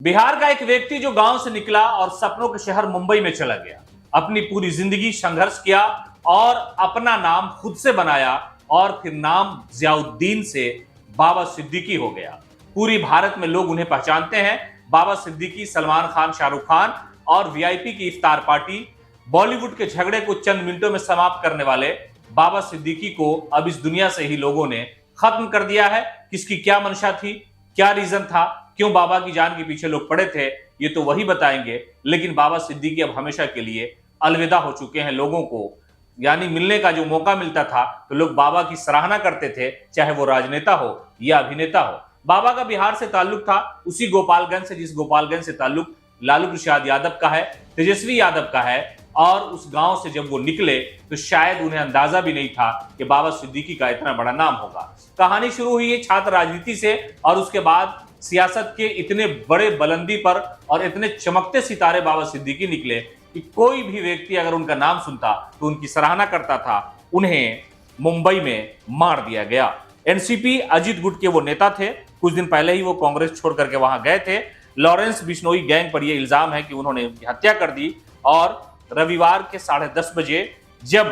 बिहार का एक व्यक्ति जो गांव से निकला और सपनों के शहर मुंबई में चला गया, अपनी पूरी जिंदगी संघर्ष किया और अपना नाम खुद से बनाया और फिर नाम जियाउद्दीन से बाबा सिद्दीकी हो गया। पूरी भारत में लोग उन्हें पहचानते हैं। बाबा सिद्दीकी सलमान खान, शाहरुख खान और वीआईपी की इफ्तार पार्टी, बॉलीवुड के झगड़े को चंद मिनटों में समाप्त करने वाले बाबा सिद्दीकी को अब इस दुनिया से ही लोगों ने खत्म कर दिया है। किसकी क्या मंशा थी, क्या रीजन था, क्यों बाबा की जान के पीछे लोग पड़े थे, ये तो वही बताएंगे। लेकिन बाबा सिद्दीकी अब हमेशा के लिए अलविदा हो चुके हैं। लोगों को यानी मिलने का जो मौका मिलता था तो लोग बाबा की सराहना करते थे, चाहे वो राजनेता हो या अभिनेता हो। बाबा का बिहार से ताल्लुक था, उसी गोपालगंज से जिस गोपालगंज से ताल्लुक लालू प्रसाद यादव का है, तेजस्वी यादव का है। और उस गांव से जब वो निकले तो शायद उन्हें अंदाजा भी नहीं था कि बाबा सिद्दीकी का इतना बड़ा नाम होगा। कहानी शुरू हुई है छात्र राजनीति से और उसके बाद सियासत के इतने बड़े बुलंदी पर और इतने चमकते सितारे बाबा सिद्दीकी निकले कि कोई भी व्यक्ति अगर उनका नाम सुनता तो उनकी सराहना करता था। उन्हें मुंबई में मार दिया गया। एनसीपी अजीत गुट के वो नेता थे। कुछ दिन पहले ही वो कांग्रेस छोड़ करके वहां गए थे। लॉरेंस बिश्नोई गैंग पर यह इल्जाम है कि उन्होंने उनकी हत्या कर दी और रविवार के 10:30 बजे जब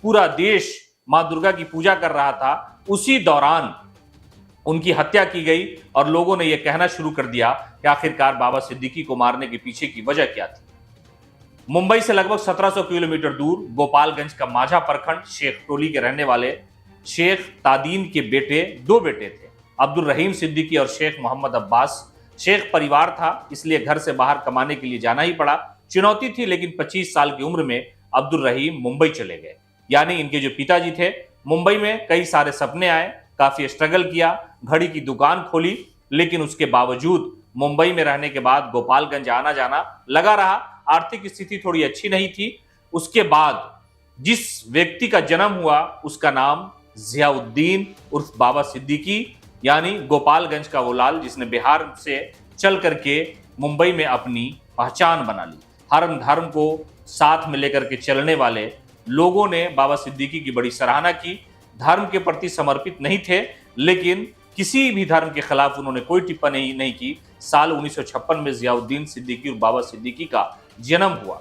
पूरा देश मां दुर्गा की पूजा कर रहा था, उसी दौरान उनकी हत्या की गई और लोगों ने यह कहना शुरू कर दिया कि आखिरकार बाबा सिद्दीकी को मारने के पीछे की वजह क्या थी। मुंबई से लगभग 1700 किलोमीटर दूर गोपालगंज का माझा प्रखंड शेख टोली के रहने वाले शेख तादीन के दो बेटे थे, अब्दुल रहीम सिद्दीकी और शेख मोहम्मद अब्बास। शेख परिवार था, इसलिए घर से बाहर कमाने के लिए जाना ही पड़ा। चुनौती थी, लेकिन 25 साल की उम्र में अब्दुल रहीम मुंबई चले गए। यानी इनके जो पिताजी थे, मुंबई में कई सारे सपने आए, काफी स्ट्रगल किया, घड़ी की दुकान खोली, लेकिन उसके बावजूद मुंबई में रहने के बाद गोपालगंज आना जाना लगा रहा। आर्थिक स्थिति थोड़ी अच्छी नहीं थी। उसके बाद जिस व्यक्ति का जन्म हुआ उसका नाम जियाउद्दीन उर्फ बाबा सिद्दीकी, यानी गोपालगंज का वो लाल जिसने बिहार से चल करके मुंबई में अपनी पहचान बना ली। हर धर्म को साथ में लेकर के चलने वाले लोगों ने बाबा सिद्दीकी की बड़ी सराहना की। धर्म के प्रति समर्पित नहीं थे, लेकिन किसी भी धर्म के खिलाफ उन्होंने कोई टिप्पणी नहीं की। साल 1956 में जियाउद्दीन सिद्दीकी और बाबा सिद्दीकी का जन्म हुआ।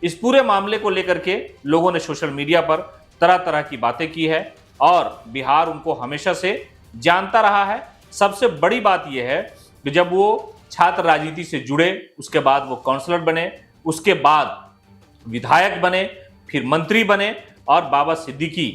इस पूरे मामले को लेकर के लोगों ने सोशल मीडिया पर तरह तरह की बातें की है और बिहार उनको हमेशा से जानता रहा है। सबसे बड़ी बात यह है कि जब वो छात्र राजनीति से जुड़े, उसके बाद वो काउंसलर बने, उसके बाद विधायक बने, फिर मंत्री बने और बाबा सिद्दीकी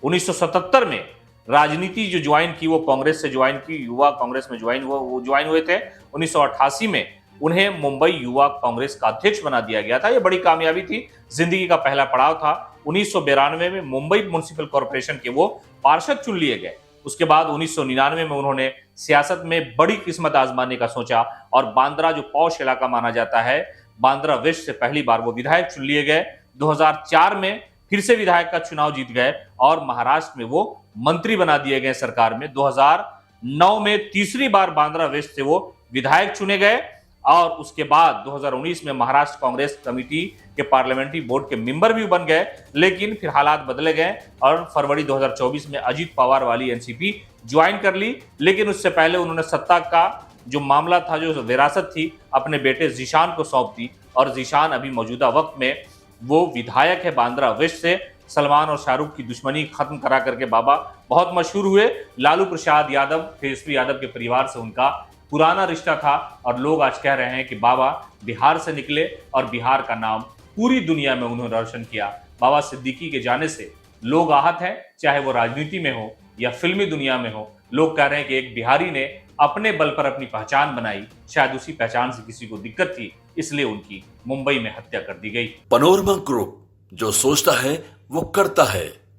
1977 में राजनीति जो ज्वाइन की वो कांग्रेस से ज्वाइन की, युवा कांग्रेस में ज्वाइन हुए थे। 1988 में उन्हें मुंबई युवा कांग्रेस का अध्यक्ष बना दिया गया था। ये बड़ी कामयाबी थी, जिंदगी का पहला पड़ाव था। 1992 में मुंबई म्युनिसिपल कॉर्पोरेशन के वो पार्षद चुन लिए गए। उसके बाद 1999 में उन्होंने सियासत में बड़ी किस्मत आजमाने का सोचा और बांद्रा जो पॉश इलाका माना जाता है, बांद्रा वेस्ट से पहली बार वो विधायक चुन लिए गए। 2004 में फिर से विधायक का चुनाव जीत गए और महाराष्ट्र में वो मंत्री बना दिए गए सरकार में। 2009 में तीसरी बार बांद्रा वेस्ट से वो विधायक चुने गए और उसके बाद 2019 में महाराष्ट्र कांग्रेस कमेटी के पार्लियामेंट्री बोर्ड के मेंबर भी बन गए। लेकिन फिर हालात बदले गए और फरवरी 2024 में अजीत पवार वाली एनसीपी ज्वाइन कर ली। लेकिन उससे पहले उन्होंने सत्ता का जो मामला था, जो विरासत थी, अपने बेटे जीशान को सौंप दी और जीशान अभी मौजूदा वक्त में वो विधायक है बांद्रा वेस्ट से। सलमान और शाहरुख की दुश्मनी खत्म करा करके बाबा बहुत मशहूर हुए। लालू प्रसाद यादव, तेजस्वी यादव के परिवार से उनका पुराना रिश्ता था और लोग आज कह रहे हैं कि बाबा बिहार से निकले और बिहार का नाम पूरी दुनिया में उन्होंने रोशन किया। बाबा सिद्दीकी के जाने से लोग आहत हैं, चाहे वो राजनीति में हो या फिल्मी दुनिया में हो। लोग कह रहे हैं कि एक बिहारी ने अपने बल पर अपनी पहचान बनाई, शायद उसी पहचान से किसी को दिक्कत थी, इसलिए उनकी मुंबई में हत्या कर दी गई। पैनोरमा ग्रुप, जो सोचता है वो करता है।